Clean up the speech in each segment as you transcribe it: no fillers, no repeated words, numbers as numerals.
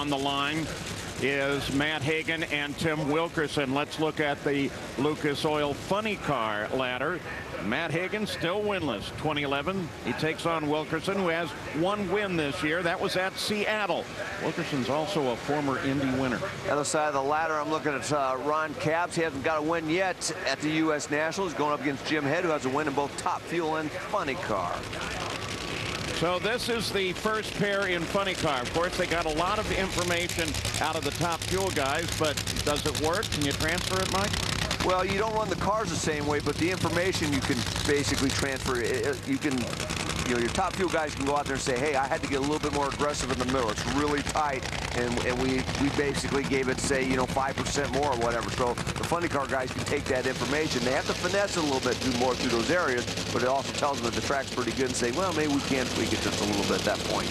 on the line is Matt Hagan and Tim Wilkerson. Let's look at the Lucas Oil Funny Car ladder. Matt Hagan still winless, 2011. He takes on Wilkerson, who has one win this year. That was at Seattle. Wilkerson's also a former Indy winner. Other side of the ladder, I'm looking at Ron Capps. He hasn't got a win yet at the U.S. Nationals. Going up against Jim Head, who has a win in both Top Fuel and Funny Car. So this is the first pair in Funny Car. Of course, they got a lot of information out of the Top Fuel guys, but does it work? Can you transfer it, Mike? Well, you don't run the cars the same way, but the information you can basically transfer. You can, your Top Fuel guys can go out there and say, hey, I had to get a little bit more aggressive in the middle. It's really tight, and we basically gave it, say, 5% more or whatever. So the Funny Car guys can take that information. They have to finesse it a little bit, do more through those areas, but it also tells them that the track's pretty good and say, well, maybe we can tweak it just a little bit at that point.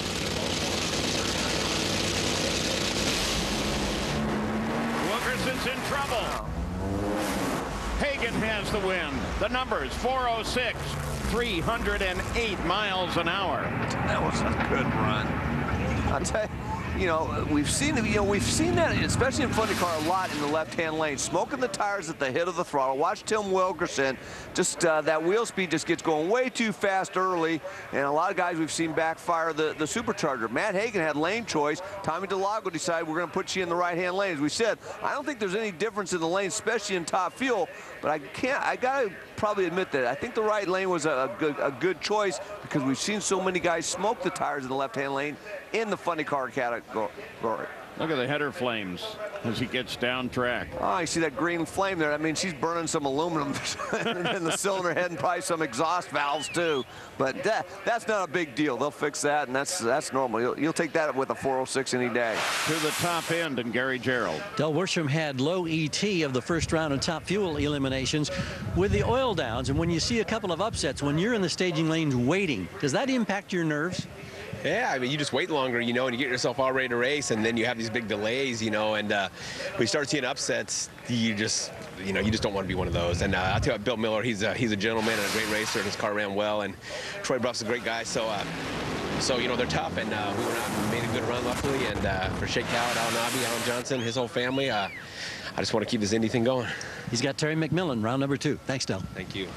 Wilkerson's in trouble. Hagan has the win. The numbers 406, 308 miles an hour. That was a good run. I'll tell you, we've seen that, especially in Funny Car, a lot in the left-hand lane. Smoking the tires at the head of the throttle. Watch Tim Wilkerson. Just that wheel speed just gets going way too fast early, and a lot of guys we've seen backfire the supercharger. Matt Hagan had lane choice. Tommy DeLago decided we're going to put you in the right-hand lane. As we said, I don't think there's any difference in the lane, especially in Top Fuel, but I gotta probably admit that I think the right lane was a good choice, because we've seen so many guys smoke the tires in the left-hand lane in the Funny Car category. Look at the header flames as he gets down track. Oh, you see that green flame there? I mean, she's burning some aluminum in the cylinder head and probably some exhaust valves too. But that's not a big deal. They'll fix that, and that's normal. You'll take that with a 406 any day. To the top end, and Gary Gerald. Del Worsham had low ET of the first round of Top Fuel eliminations with the oil downs. And when you see a couple of upsets, when you're in the staging lanes waiting, does that impact your nerves? Yeah, I mean, you just wait longer, and you get yourself all ready to race, and then you have these big delays, and when you start seeing upsets, you just don't want to be one of those. And I'll tell you what, Bill Miller, he's a gentleman and a great racer, and his car ran well, and Troy Bruff's a great guy, so they're tough, and we went out and made a good run, luckily, and for Shake Coward, Al Nobby, Alan Johnson, his whole family, I just want to keep this Indy thing going. He's got Terry McMillen, round number 2. Thanks, Del. Thank you.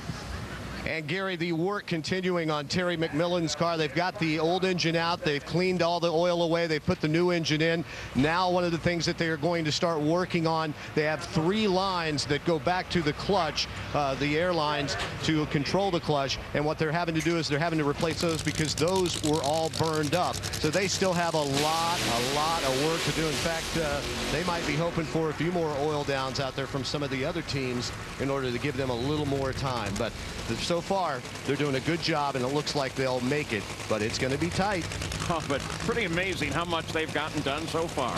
And Gary, the work continuing on Terry McMillen's car. They've got the old engine out. They've cleaned all the oil away. They've put the new engine in. Now one of the things that they are going to start working on, they have 3 lines that go back to the clutch, the air lines to control the clutch. And what they're having to do is they're having to replace those because those were all burned up. So they still have a lot of work to do. In fact, they might be hoping for a few more oil downs out there from some of the other teams in order to give them a little more time. But so far, they're doing a good job, and it looks like they'll make it, but it's going to be tight. Oh, but pretty amazing how much they've gotten done so far.